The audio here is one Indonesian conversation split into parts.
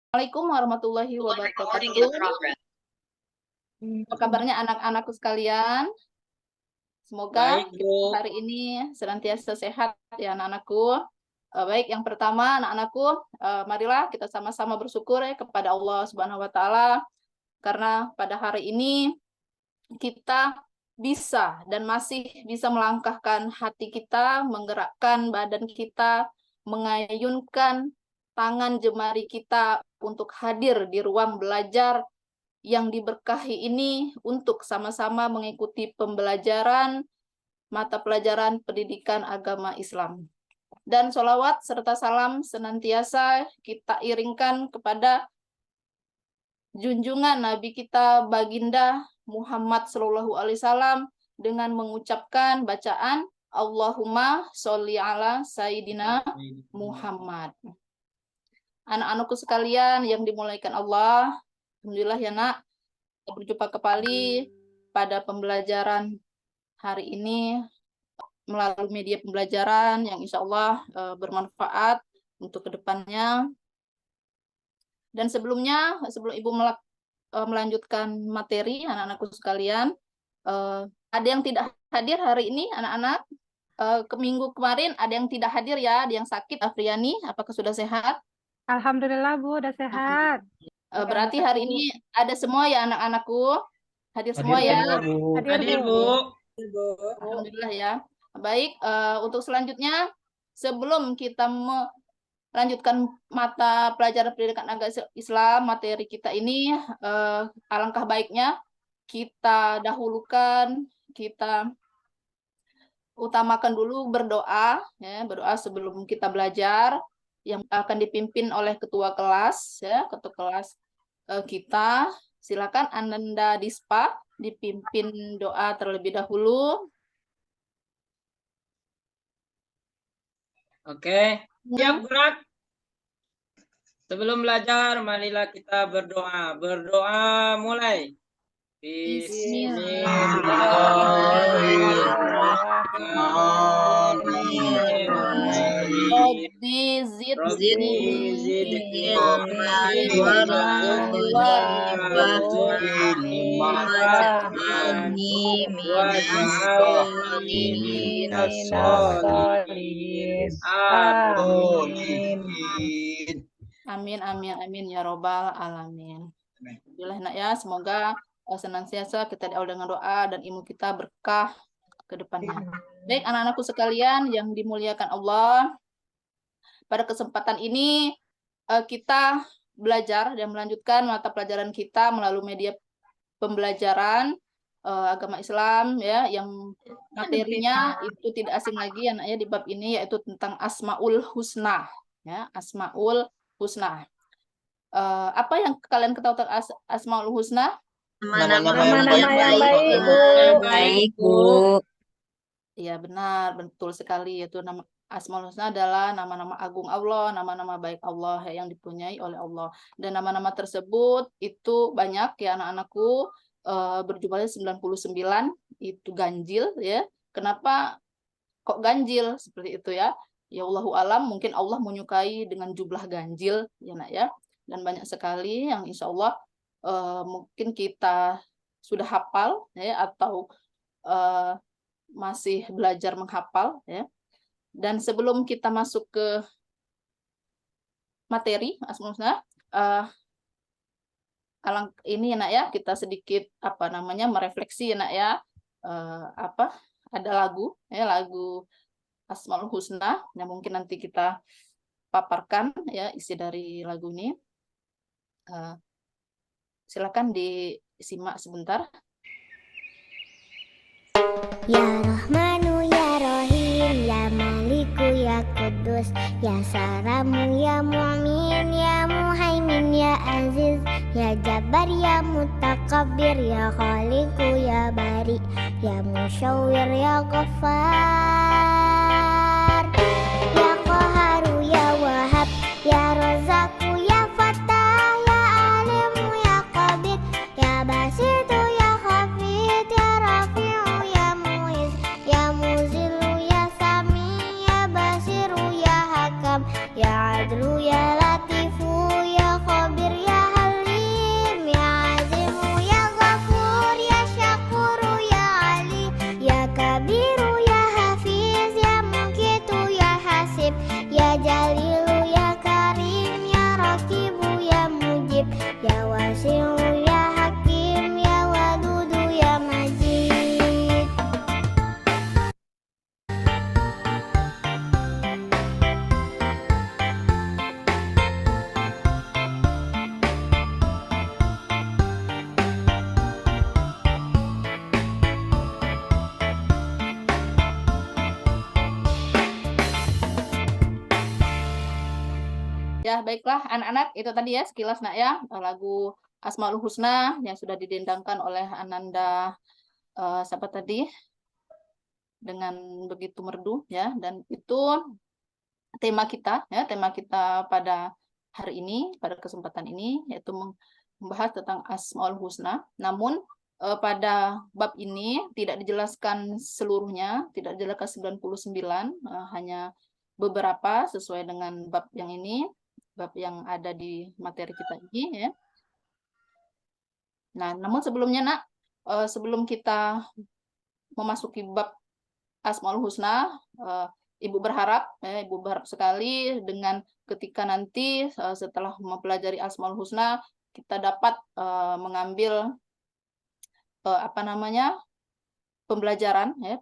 Assalamualaikum warahmatullahi wabarakatuh. Apa kabarnya anak-anakku sekalian? Semoga Baik, Bu. hari ini senantiasa sehat ya anak-anakku. Baik, yang pertama anak-anakku, marilah kita sama-sama bersyukur ya kepada Allah Subhanahu wa taala karena pada hari ini kita bisa dan masih bisa melangkahkan hati kita, menggerakkan badan kita, mengayunkan tangan jemari kita untuk hadir di ruang belajar yang diberkahi ini untuk sama-sama mengikuti pembelajaran mata pelajaran pendidikan agama Islam. Dan sholawat serta salam senantiasa kita iringkan kepada junjungan Nabi kita Baginda Muhammad Shallallahu Alaihi Wasallam dengan mengucapkan bacaan Allahumma sholli ala Sayyidina Muhammad. Anak-anakku sekalian yang dimuliakan Allah, alhamdulillah ya nak, kita berjumpa kembali pada pembelajaran hari ini melalui media pembelajaran yang insya Allah bermanfaat untuk kedepannya. Dan sebelum Ibu melanjutkan materi anak-anakku sekalian, ada yang tidak hadir hari ini anak-anak. Ke minggu kemarin ada yang tidak hadir ya, ada yang sakit. Afriani, apakah sudah sehat? Alhamdulillah Bu, udah sehat. Berarti hari ini ada semua ya anak-anakku? Hadir semua ya? Hadir, Bu. Alhamdulillah ya. Baik, untuk selanjutnya sebelum kita melanjutkan mata pelajaran pendidikan agama Islam, materi kita ini, alangkah baiknya kita dahulukan, kita utamakan dulu berdoa, ya, berdoa sebelum kita belajar, yang akan dipimpin oleh ketua kelas, ya, ketua kelas kita. Silakan Ananda Dispa dipimpin doa terlebih dahulu. Oke, siap gerak. Sebelum belajar, marilah kita berdoa. Berdoa mulai. Amin, amin, amin ya robbal alamin. Alhamdulillah nak ya, semoga senantiasa kita diawali dengan doa dan ilmu kita berkah ke depannya. Baik anak-anakku sekalian yang dimuliakan Allah, pada kesempatan ini kita belajar dan melanjutkan mata pelajaran kita melalui media pembelajaran agama Islam ya, yang materinya itu tidak asing lagi anaknya di bab ini, yaitu tentang Asmaul Husna ya, Asmaul Husna. Apa yang kalian ketahui tentang Asmaul Husna? Nama-nama yang baik, Bu. Iya benar, betul sekali. Yaitu nama Asmaul Husna adalah nama-nama agung Allah, nama-nama baik Allah yang dipunyai oleh Allah. Dan nama-nama tersebut itu banyak ya anak-anakku, berjumlahnya 99, itu ganjil ya. Kenapa kok ganjil seperti itu ya? Ya Allahu alam, mungkin Allah menyukai dengan jumlah ganjil ya nak ya. Dan banyak sekali yang insya Allah mungkin kita sudah hafal ya, atau masih belajar menghafal ya. Dan sebelum kita masuk ke materi Asmaul Husna, ini ya nak ya, kita sedikit merefleksi ya nak ya, ada lagu ya, lagu Asmaul Husna yang mungkin nanti kita paparkan ya isi dari lagu ini. Silakan disimak sebentar. Ya Rahmanu ya Rahim ya Maliku ya Kudus ya Salamu ya Mu'min ya Muhaimin ya Aziz ya Jabbar ya Mutakabbir ya Khaliku ya Bari ya Musyawwir ya Ghaffar ya Qaharu ya Wahab ya Razaku ya Fattah ya Alimu ya Qabid ya Basitu ya Hafid ya Rafi'u ya Muiz ya Muzilu ya Sami ya Basiru ya Hakam ya Adlu ya Latifu ya Khabir Ya, baiklah anak-anak, itu tadi ya sekilas nak ya lagu Asmaul Husna yang sudah didendangkan oleh Ananda siapa tadi dengan begitu merdu ya, dan itu tema kita ya, tema kita pada hari ini, pada kesempatan ini yaitu membahas tentang Asmaul Husna. Namun pada bab ini tidak dijelaskan seluruhnya, tidak dijelaskan 99, hanya beberapa sesuai dengan bab yang ini, bab yang ada di materi kita ini ya. Nah, namun sebelumnya nak, sebelum kita memasuki bab Asmaul Husna, Ibu berharap sekali dengan ketika nanti setelah mempelajari Asmaul Husna kita dapat mengambil pembelajaran ya,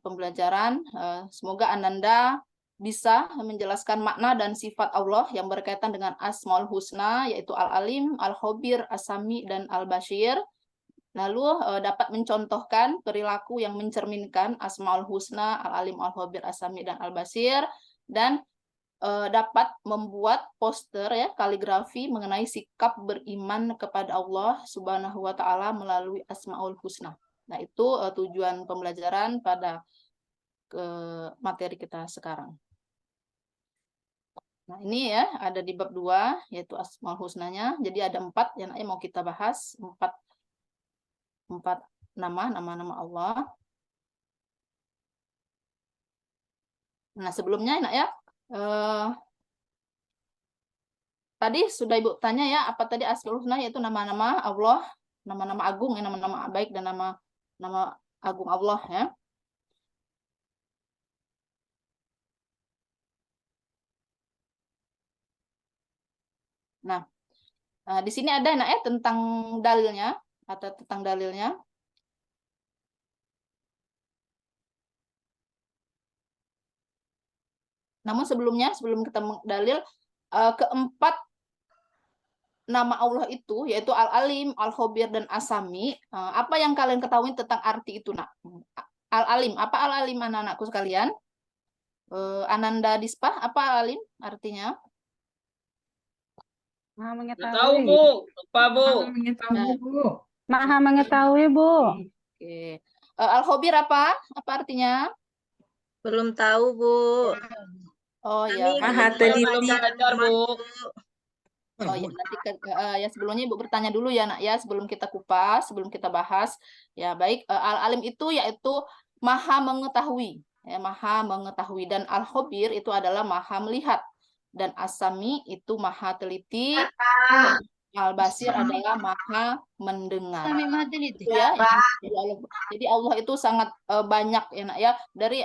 semoga Ananda bisa menjelaskan makna dan sifat Allah yang berkaitan dengan Asmaul Husna, yaitu Al-Alim, Al-Khabir, As-Sami, dan Al-Bashir. Lalu dapat mencontohkan perilaku yang mencerminkan Asmaul Husna, Al-Alim, Al-Khabir, As-Sami, dan Al-Bashir, dan dapat membuat poster ya, kaligrafi mengenai sikap beriman kepada Allah Subhanahu wa taala melalui Asmaul Husna. Nah, itu tujuan pembelajaran pada materi kita sekarang. Nah, ini ya ada di bab 2 yaitu Asmaul Husnanya. Jadi ada 4 yang mau kita bahas, 4 nama-nama Allah. Nah, sebelumnya nak ya tadi sudah Ibu tanya ya, apa tadi Asmaul Husna, yaitu nama-nama Allah, nama-nama agung, nama-nama baik dan nama agung Allah ya. Nah, di sini ada nak ya tentang dalilnya atau tentang dalilnya. Namun sebelumnya, sebelum kita dalil, keempat nama Allah itu, yaitu Al-Alim, Al-Khabir, dan As-Sami, apa yang kalian ketahui tentang arti itu, nak? Al-Alim, apa Al-Alim anak-anakku sekalian? Ananda Dispah, apa Al-Alim artinya? Maha Nggak mengetahui. tahu, Bu. Lupa, Bu. Maha mengetahui, Bu. Oke. Al-Khabir apa? Apa artinya? Belum tahu, Bu. Oh ya. Maha Saya belum belajar, Bu. Oh ya, nanti ya sebelumnya Ibu bertanya dulu ya nak ya, sebelum kita kupas, sebelum kita bahas. Ya baik, Al-Alim itu yaitu maha mengetahui, ya, maha mengetahui, dan Al-Khabir itu adalah maha melihat, dan As-Sami itu maha teliti, Al-Basir adalah maha mendengar. Itu ya. Jadi Allah itu sangat banyak ya nak ya, dari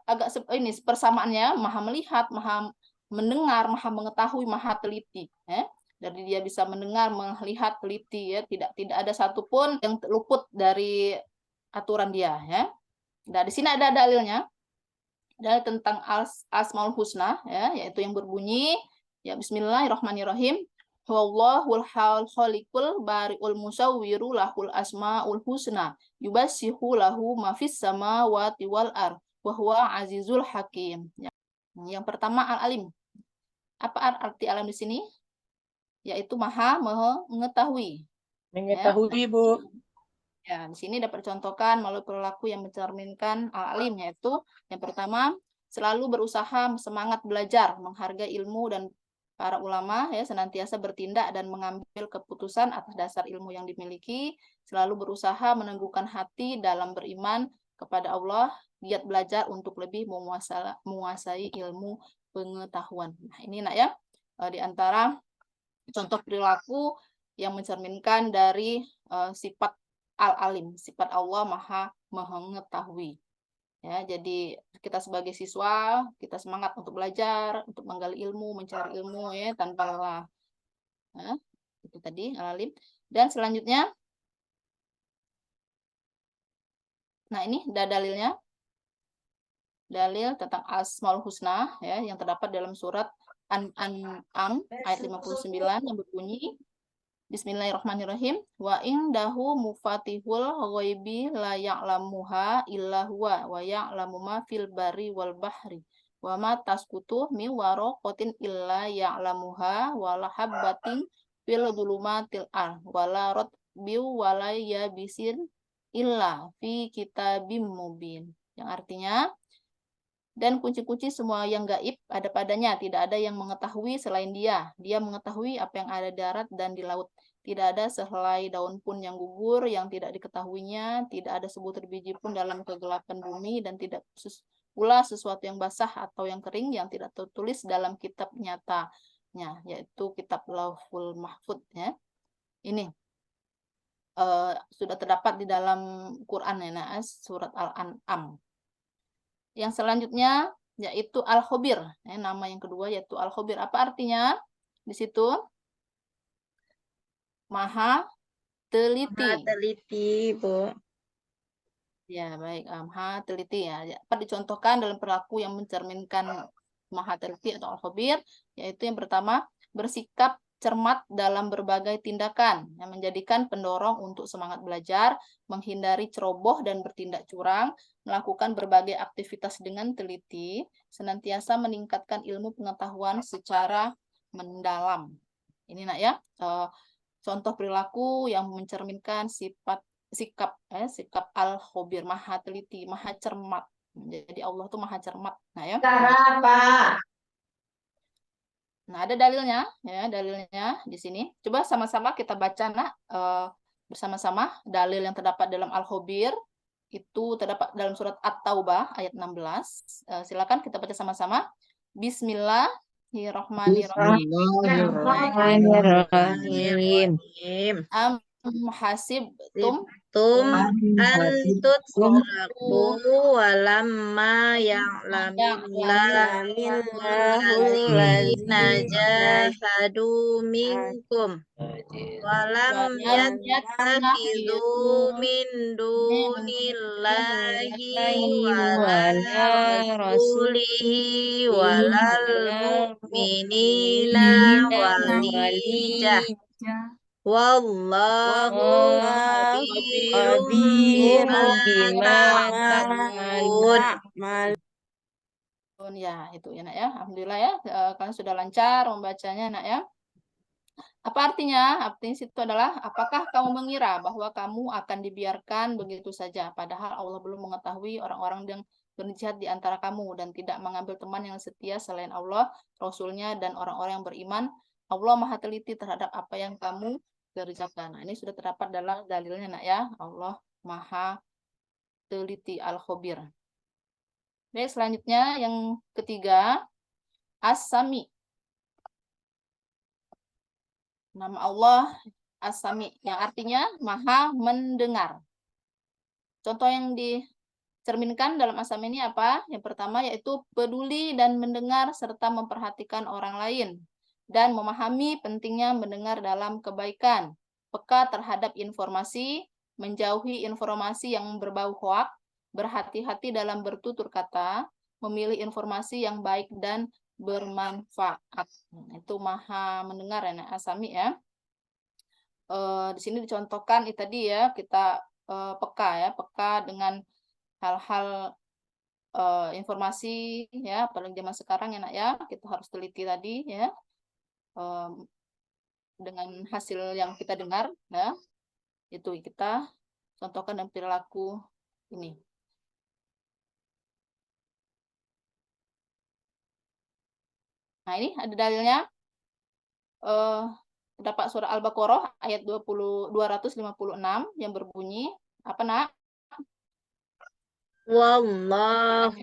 agak ini persamaannya, maha melihat, maha mendengar, maha mengetahui, maha teliti ya. Dari dia bisa mendengar, melihat, teliti ya, tidak ada satupun yang luput dari aturan dia ya. Nah, di sini ada dalilnya, dalil tentang Asmaul Husna ya, yaitu yang berbunyi ya, Bismillahirrahmanirrahim, Wallahul khaliqul bari'ul musawwiru lahul asmaul husna yubassihu lahu ma fis samawati wal ard wa huwa azizul hakim. Yang pertama Al-Alim. Apa arti alam di sini? Yaitu maha mengetahui. Mengetahui, Bu. Ya, di sini dapat dicontohkan melalui perilaku yang mencerminkan Al-Alim, yaitu yang pertama selalu berusaha semangat belajar, menghargai ilmu, dan para ulama ya senantiasa bertindak dan mengambil keputusan atas dasar ilmu yang dimiliki, selalu berusaha meneguhkan hati dalam beriman kepada Allah, giat belajar untuk lebih menguasai ilmu pengetahuan. Nah, ini nak ya, di antara contoh perilaku yang mencerminkan dari sifat Al-Alim, sifat Allah maha mengetahui. Ya, jadi kita sebagai siswa, kita semangat untuk belajar, untuk menggali ilmu, mencari ilmu ya tanpa lelah. Nah, itu tadi Al-Alim. Dan selanjutnya, nah ini dalilnya. Dalil tentang Asmaul Husna ya, yang terdapat dalam surat An-An'am ayat 59 yang berbunyi Bismillahirrahmanirrahim, wa indahu mufatihul ghaibi la ya'lamuha illa huwa wa ya'lamu ma fil barri wal bahri Wa ma tasqutu min waraqatin illa ya'lamuha wala habbatin fil dhulumatil ard wala ratbi wala yabisin illa fi kitabim mubin. Yang artinya, dan kunci-kunci semua yang gaib ada padanya, tidak ada yang mengetahui selain dia. Dia mengetahui apa yang ada di darat dan di laut. Tidak ada sehelai daun pun yang gugur yang tidak diketahuinya, tidak ada sebutir biji pun dalam kegelapan bumi, dan tidak pula sesuatu yang basah atau yang kering yang tidak tertulis dalam kitab nyatanya, yaitu kitab Lauhul Mahfuz ya. Ini sudah terdapat di dalam Quran ya, surat Al-An'am. Yang selanjutnya yaitu Al-Khabir. Nama yang kedua yaitu Al-Khabir. Apa artinya? Di situ maha teliti. Maha teliti, Bu. Ya, baik. Maha teliti ya. Dapat dicontohkan dalam perilaku yang mencerminkan maha teliti atau Al-Khabir, yaitu yang pertama, bersikap cermat dalam berbagai tindakan yang menjadikan pendorong untuk semangat belajar, menghindari ceroboh dan bertindak curang, melakukan berbagai aktivitas dengan teliti, senantiasa meningkatkan ilmu pengetahuan secara mendalam. Ini nak ya, contoh perilaku yang mencerminkan sikap Al-Khabir, maha teliti, maha cermat. Jadi Allah tuh maha cermat. Nah ya. Nah, ada dalilnya ya, dalilnya di sini. Coba sama-sama kita baca nak bersama-sama dalil yang terdapat dalam Al-Khabir. Itu terdapat dalam surat At-Taubah ayat 16. Silakan kita baca sama-sama. Bismillahirrahmanirrahim. Am hasibtum Antutlaku walamma ya'lamillahu allazina jahadu minkum walam yattakhidhu min dunillahi wala rasulihi walal mu'minina waliyah. Wallahu khabirun bima ta'malun. Ya, itu ya nak ya. Alhamdulillah ya, kalian sudah lancar membacanya nak ya. Apa artinya? Artinya itu adalah, apakah kamu mengira bahwa kamu akan dibiarkan begitu saja, padahal Allah belum mengetahui orang-orang yang berjihad di antara kamu dan tidak mengambil teman yang setia selain Allah, Rasulnya, dan orang-orang yang beriman. Allah maha teliti terhadap apa yang kamu kerjakan. Nah, ini sudah terdapat dalam dalilnya nak ya. Allah maha teliti, Al-Khabir. Baik, selanjutnya yang ketiga, As-Sami. Nama Allah As-Sami, yang artinya maha mendengar. Contoh yang dicerminkan dalam As-Sami ini apa? Yang pertama yaitu peduli dan mendengar serta memperhatikan orang lain, dan memahami pentingnya mendengar dalam kebaikan, peka terhadap informasi, menjauhi informasi yang berbau hoak, berhati-hati dalam bertutur kata, memilih informasi yang baik dan bermanfaat. Itu maha mendengar ya, As-Sami ya. Di sini dicontohkan itu tadi ya, kita peka dengan hal-hal informasi ya, paling zaman sekarang ya nak ya, kita harus teliti tadi ya. Dengan hasil yang kita dengar ya, itu kita contohkan dan perilaku ini. Nah, ini ada dalilnya. Terdapat surah Al-Baqarah ayat 256 yang berbunyi apa nak? Wallahu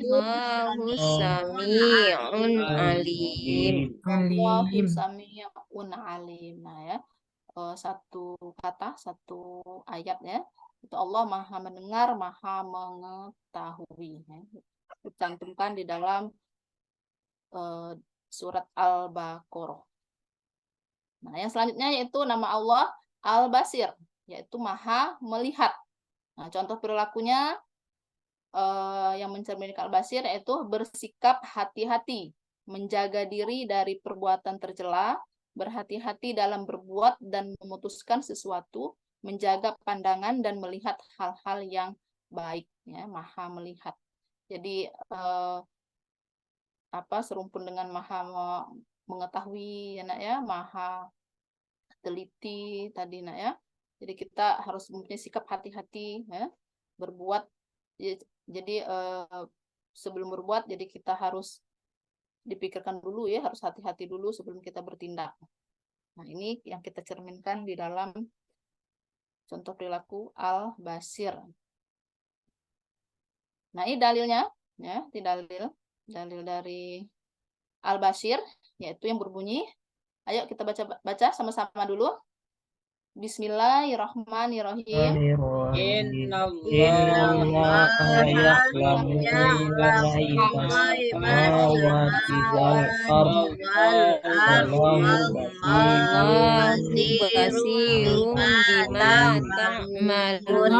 sami'un alim. Allahu sami'un alim. Nah ya, satu kata, satu ayat ya. Itu Allah maha mendengar, maha mengetahui. Ya. Dicantumkan di dalam surat Al-Baqarah. Nah, yang selanjutnya yaitu nama Allah Al-Basir, yaitu maha melihat. Nah, contoh perilakunya yang mencerminkan Al-Basir yaitu bersikap hati-hati, menjaga diri dari perbuatan tercela, berhati-hati dalam berbuat dan memutuskan sesuatu, menjaga pandangan dan melihat hal-hal yang baik, ya, maha melihat. Jadi serumpun dengan maha mengetahui ya nak ya, maha teliti tadi nak ya. Jadi kita harus mempunyai sikap hati-hati ya, berbuat. Jadi sebelum berbuat, jadi kita harus dipikirkan dulu ya, harus hati-hati dulu sebelum kita bertindak. Nah, ini yang kita cerminkan di dalam contoh perilaku al-basir. Nah, ini dalilnya ya, dalil dari al-basir, yaitu yang berbunyi. Ayo kita baca sama-sama dulu. Bismillahirrahmanirrahim. Inna Innallaha ya'lamu samawati wal ardh Allahu basirun bima ta'malun.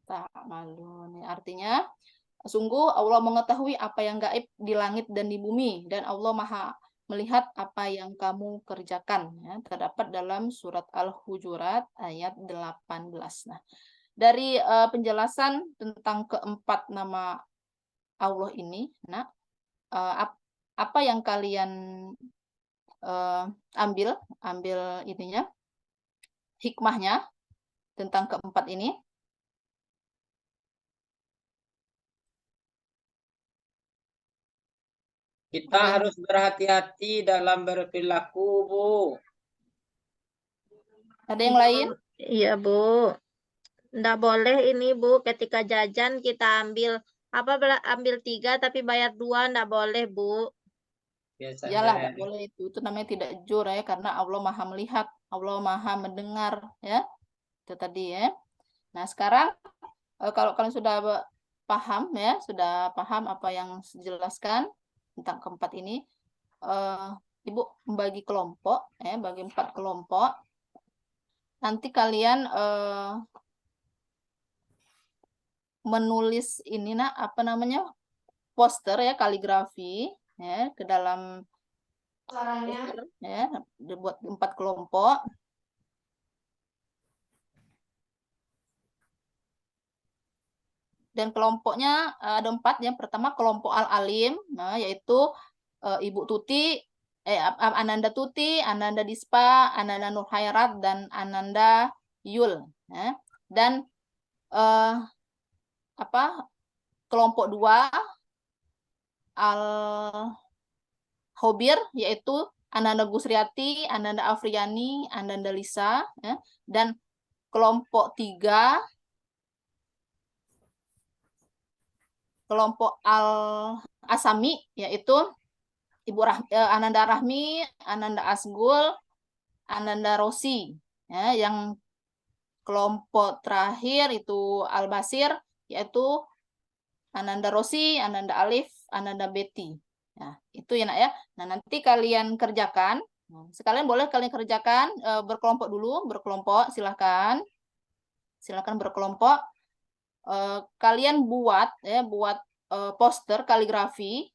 Ta'malun. Artinya, sungguh Allah mengetahui apa yang gaib di langit dan di bumi, dan Allah Maha melihat apa yang kamu kerjakan. Ya, terdapat dalam surat Al-Hujurat ayat 18. Nah, dari penjelasan tentang keempat nama Allah ini, nah, apa yang kalian ambil ininya, hikmahnya tentang keempat ini? Kita harus berhati-hati dalam berperilaku, Bu. Ada yang lain? Iya, Bu. Nggak boleh ini, Bu. Ketika jajan kita ambil 3 tapi bayar 2, nggak boleh, Bu. Biasanya Iyalah, tidak boleh itu namanya tidak jujur ya, karena Allah Maha melihat, Allah Maha mendengar ya. Itu tadi ya. Nah, sekarang kalau kalian sudah paham ya, sudah paham apa yang dijelaskan tentang keempat ini, Ibu membagi kelompok ya, bagi 4 kelompok. Nanti kalian menulis ini poster ya, kaligrafi ya, ke dalam poster ya, dibuat 4 kelompok. Dan kelompoknya ada 4. Yang pertama kelompok al-alim, nah, yaitu Ibu Tuti, Ananda Tuti, Ananda Dispa, Ananda Nurhairat, dan Ananda Yul. Ya. Dan kelompok 2 al-Hobir, yaitu Ananda Gusriati, Ananda Afriani, Ananda Lisa. Ya. Dan kelompok 3 kelompok al-Asami, yaitu Ibu Ananda Rahmi, Ananda Asgul, Ananda Rosi. Ya, yang kelompok terakhir itu al-Basir, yaitu Ananda Rosi, Ananda Alif, Ananda Betty. Nah, itu ya nak ya. Nah, nanti kalian kerjakan. Sekalian boleh kalian kerjakan berkelompok dulu, berkelompok silahkan. Silahkan berkelompok. Kalian buat poster kaligrafi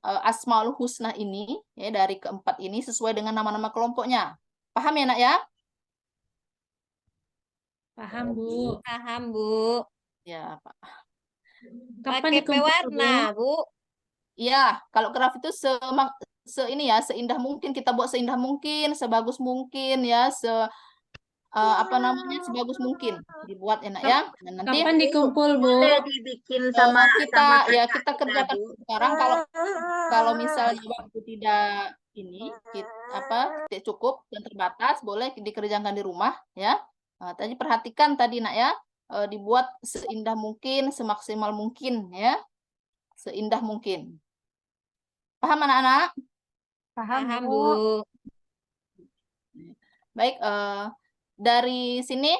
Asmaul Husna ini ya, dari keempat ini sesuai dengan nama-nama kelompoknya. Paham ya nak ya? Paham, Bu. Paham, Bu. Ya, Pak. Kapan Pakai dikumpul, pewarna, Bu. Iya, kalau graf itu seindah mungkin, kita buat seindah mungkin, sebagus mungkin ya, sebagus mungkin dibuat enak ya. Dan nanti Kapan dikumpul, Bu? Boleh dibikin sama kita kakak kerjakan Bu. sekarang. Kalau misalnya waktu tidak tidak cukup dan terbatas, boleh dikerjakan di rumah ya. Tadi perhatikan tadi nak ya, dibuat seindah mungkin, semaksimal mungkin ya, seindah mungkin. Paham anak-anak? Paham, Bu. Baik, dari sini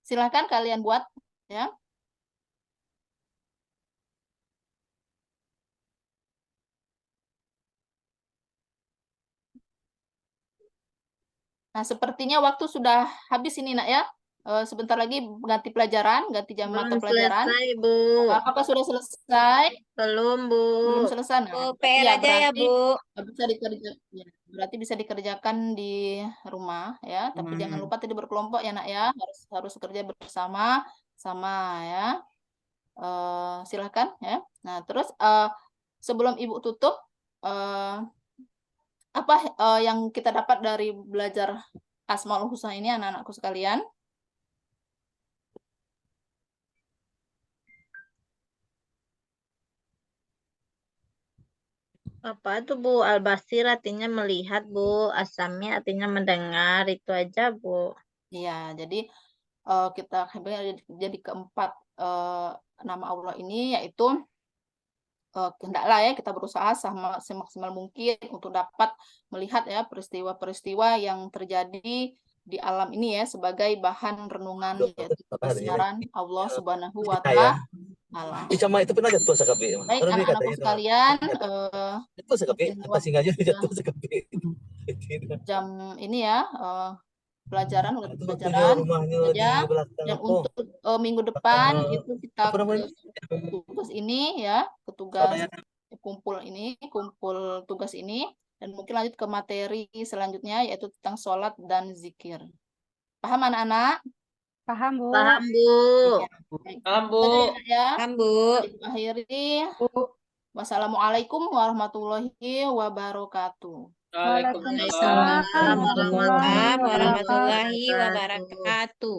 silahkan kalian buat ya. Nah, sepertinya waktu sudah habis ini nak ya. Sebentar lagi ganti pelajaran, ganti jam mata pelajaran. Selesai, Bu. Apakah sudah selesai? Belum, Bu. Belum selesai. Bu, Nah, PR aja ya, berarti Bu. bisa dikerjakan di rumah ya. Tapi jangan lupa tadi berkelompok ya nak ya. Harus kerja bersama ya. Silahkan ya. Nah, terus sebelum Ibu tutup, apa yang kita dapat dari belajar Asmaul Husna ini anak-anakku sekalian? Apa itu Bu? Al-Basir artinya melihat Bu. As-Sami artinya mendengar. Itu aja Bu. Iya, jadi kita jadi keempat nama Allah ini yaitu hendaklah ya kita berusaha sama semaksimal mungkin untuk dapat melihat ya peristiwa-peristiwa yang terjadi di alam ini ya sebagai bahan renungan yaitu kebesaran Allah Subhanahu wa Ta'ala. Icama itu pernah jatuh sekapi. Baik anak-anakku sekalian, Jatuh sekapi, apa singanya jatuh sekapi. jam ini ya pelajaran udah Itu pelajaran rumahnya di saja. belakang Dan apa? untuk minggu depan itu kita apa namanya? ke tugas ini ya, ke tugas kumpul tugas ini, dan mungkin lanjut ke materi selanjutnya yaitu tentang sholat dan zikir. Paham anak-anak? Paham, Bu. Paham Bu. Baik. Paham, Bu. Jadi, ya, Paham, Bu. akhiri. Wassalamualaikum warahmatullahi wabarakatuh. Waalaikumsalam. Waalaikumsalam Waalaikumsalam warahmatullahi wabarakatuh. wabarakatuh.